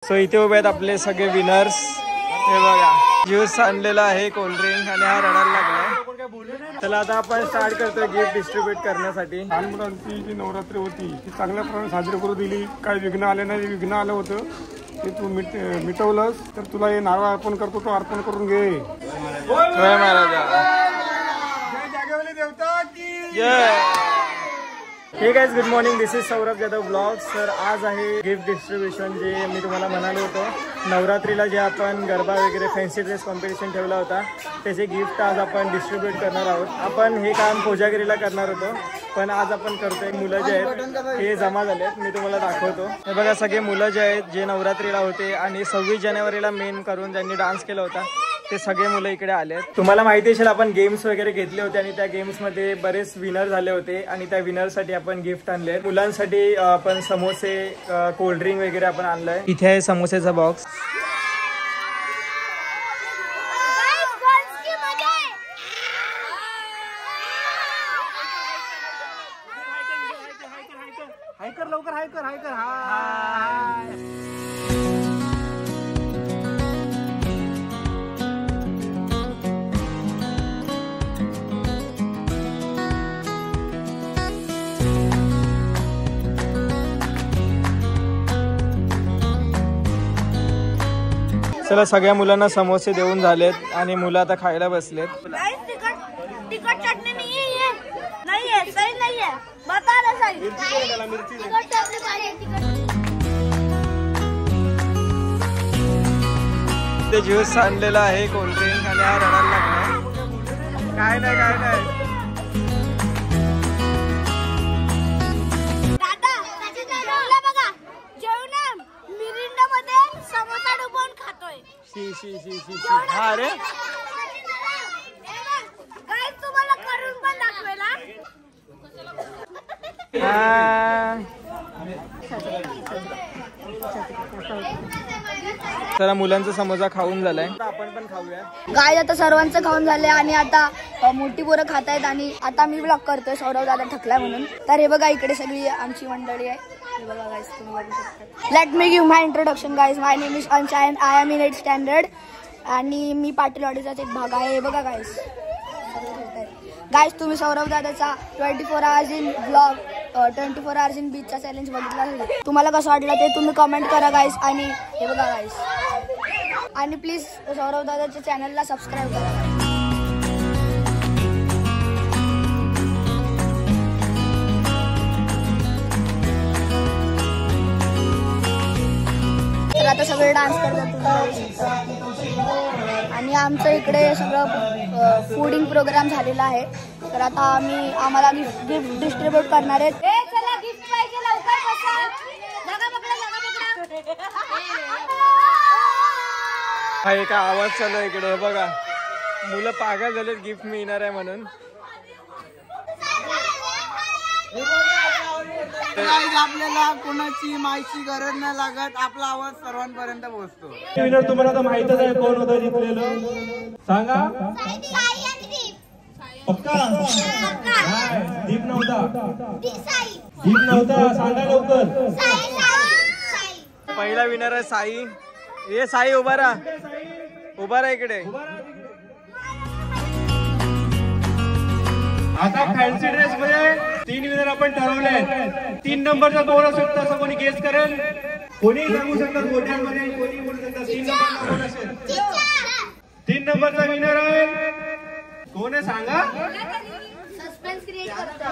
So इथे उभे आहेत आपले सगळे विनर्स. हे बघा ज्यूस आणलेला आहे, कोल्ड्रिंक, आणि हा रडायला लागला. चला आता आपण स्टार्ट करतोय गिफ्ट डिस्ट्रीब्यूट करण्यासाठी. लहान मुलांची जी नवरात्री होती ती चांगल्या प्रमाणे साजरी करू दिली. काही विघ्न आले नाही, विघ्न आलं होतं ते तू मिटवलंस तर तुला हे नारळ अर्पण करतो, तो अर्पण करून घे. जय महाराजा, जय जागेवाली देवता की जय. Hey guys, good morning, this is Saurabh Jadhav vlogs. तर आज आहे गिफ्ट डिस्ट्रीब्युशन. जे मी तुम्हाला म्हणालो होतो नवरात्रीला जे आपण गरबा वगैरे फॅन्सी ड्रेस कॉम्पिटिशन ठेवला होता त्याचे गिफ्ट आज आपण डिस्ट्रीब्यूट करणार आहोत. आपण हे काम कोजागिरीला करणार होतो पण आज आपण करतोय. मुलं जे आहेत हे जमा झाले आहेत, मी तुम्हाला दाखवतो. हे बघा सगळे मुलं जे आहेत जे नवरात्रीला होते आणि 26 जानेवारीला मेन करून ज्यांनी डान्स केला होता ते सगळे मुलं इकडे आले आहेत. तुम्हाला माहिती असेल आपण गेम्स वगैरे घेतले होते आणि त्या गेम्समध्ये बरेच विनर झाले होते आणि त्या विनरसाठी आपण गिफ्ट आणले. मुलांसाठी आपण समोसे, कोल्ड्रिंक वगैरे आपण आणलंय. इथे आहे समोसेचा बॉक्स. हायकर लवकर, हायकर हायकर. हाय चला सगळ्या मुलांना समोसे देऊन झालेत आणि मुलं आता खायला बसलेत. तिखट चटणी नाहीये, सही नाहीये, बता ना सही. तिखट चटणी पाहिजे. ते ज्यूस आणलेला आहे, कोल्ड्रिंक, आणि हा रडायला लागला. काय नाही काय नाही. दादा बघा, जेवण मिरिंडामध्ये समोसा डुबवून खातोय. शी शी शी शी शी. हा रे, गाइस तुम्हाला करून पण दाखवेला. चला मुलांचा समोसा खाऊन झालाय, आपण पण खाऊया. गाय आता सर्वांचं खाऊन झालंय आणि आता मोठी पोरं खात आहेत आणि आता मी ब्लॉग करतोय सौरव दादा थकलाय म्हणून. तर हे बघा इकडे सगळी आमची मंडळी आहे. हे बघा गाइस, तुम्ही बघू शकता. Let me give my introduction guys. My name is अनशाइन, I am in 8th standard आणि मी पाटीलवाडीचाच एक भाग आहे. हे बघा गाइस, गाइस तुम्ही सौरव दादाचा 24 hours in vlog, 24 hours in बीचचा चॅलेंज बघितला असेल. तुम्हाला कसं वाटलं ते तुम्ही कमेंट करा गाइस. आणि हे बघा गाइस, आणि प्लीज सौरव दादाच्या चॅनलला सबस्क्राईब करा. तर आता सगळे डान्स करतात आणि आमचं इकडे सगळं फूडिंग प्रोग्राम झालेला आहे. तर आता आम्हाला गिफ्ट डिस्ट्रीब्यूट करणार आहेत. चला गिफ्ट पाहिजे, लवकर बसा. जागा पकडा. हा एका आवाज चालू आहे इकडे. बघा मुलं पागल झालेत गिफ्ट मिळणार आहे म्हणून. आपल्याला कोणाची माहिती गरज नाही लागत, आपला आवाज सर्वांपर्यंत पोहोचतो. विनर तुम्हाला तर माहितच आहे कोण होतं जिंकलेलं, सांगा. पक्का दीप नव्हता, दीप नव्हता, सांगा लवकर. पहिला विनर आहे साई. ये साई उभा राहा, उभा राहा इकडे. आता फॅन्सी ड्रेस मध्ये 3 विनर आपण ठरवले. 3 नंबरचा कोण असू शकतो असं कोणी गेस करेल? कोणी सांगू शकतात मोठ्यांमध्ये, कोणी बोलू शकतात 3 नंबरचा कोण असेल? 3 नंबरचा विनर आहे कोण आहे सांगा. सस्पेन्स क्रिएट करतो.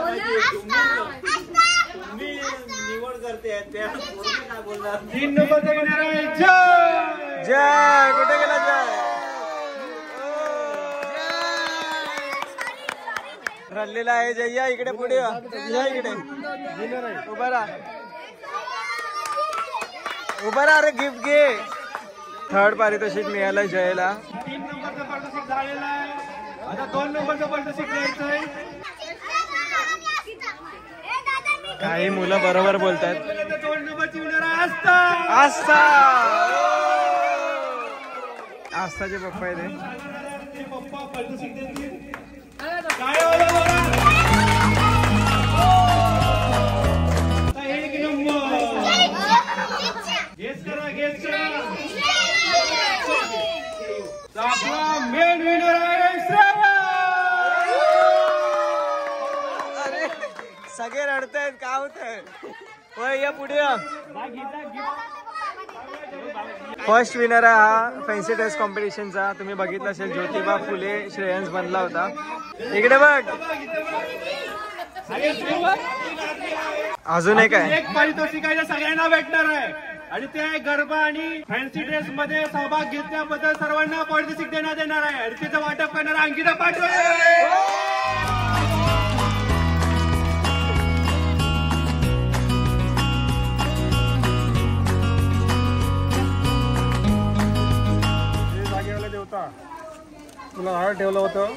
निवड करते 3 नंबरचा विनर आहे जय. जय. कुठे गेला जय? रडलेला आहे जय. या इकडे पुढे या इकडे. उभा राहा, उभा राहा. अरे गिफ्ट घे. 3rd पारितोषिक मिळालं जयला. 3 नंबरचा पारितोषिक झालेला आहे. आता 2 नंबरचा पारितोषिक द्यायचं आहे. काही मुलं बरोबर बोलतात. 2 नंबरची विनर आहे आस्था. आस्था. आस्थाचे पप्पा आहे ते. पप्पा पारितोषिक देतील. एक नंबर. गेस करा, गेस करा. तर आपला मेन विनर आहे श्रेया. अरे सगळे रडतायत, काय होतंय? होय या पुढे या. फर्स्ट विनर आहे हा फॅन्सी ड्रेस कॉम्पिटिशनचा. तुम्ही बघितलं असेल ज्योतिबा फुले श्रेयंस बनला होता. इकडे बघ. अजून एक आहे. एक पारितोषिक आहे सगळ्यांना भेटणार आहे आणि ते गरबा आणि फॅन्सी ड्रेस मध्ये सहभाग घेतल्याबद्दल सर्वांना पारितोषिक देण्यात येणार आहे. आणि तिचं वाटप करणार अंकिता पाटोळे. तुला नारळ ठेवलं होतं.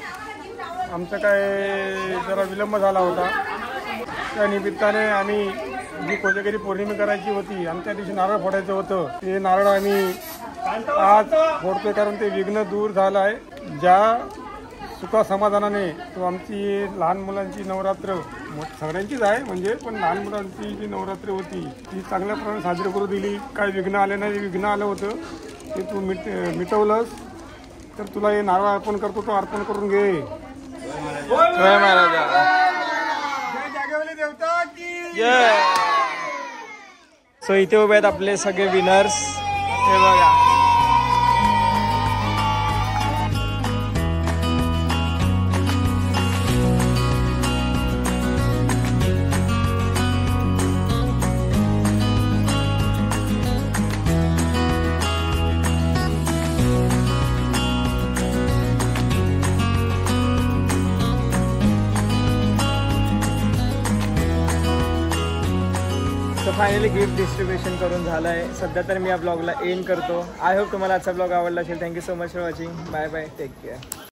आमचं काय जरा विलंब झाला होता. त्या निमित्ताने आम्ही जी कोजागिरी पौर्णिमा करायची होती, आमच्या दिवशी नारळ फोडायचं होतं, ते नारळ आम्ही आज फोडतोय कारण ते विघ्न दूर झालं आहे. ज्या सुखा समाधानाने तो आमची लहान मुलांची नवरात्र सगळ्यांचीच आहे म्हणजे, पण लहान मुलांची जी नवरात्र होती ती चांगल्या प्रमाणे साजरी करू दिली. काही विघ्न आले नाही, विघ्न आलं होतं ते तू मिटवलंस. तर तुला हे नारळ अर्पण करतो, तो अर्पण करून घे. जय महाराजा. जागेवाली देवता की जय. सो इथे उभे आहेत आपले सगळे विनर्स. हे बघा. फायनली गिफ्ट डिस्ट्रीब्युशन करून झालं आहे. सध्या तर मी या ब्लॉगला एंड करतो. आय होप तुम्हाला आजचा ब्लॉग आवडला असेल. Thank you so much for watching. Bye bye. Take care.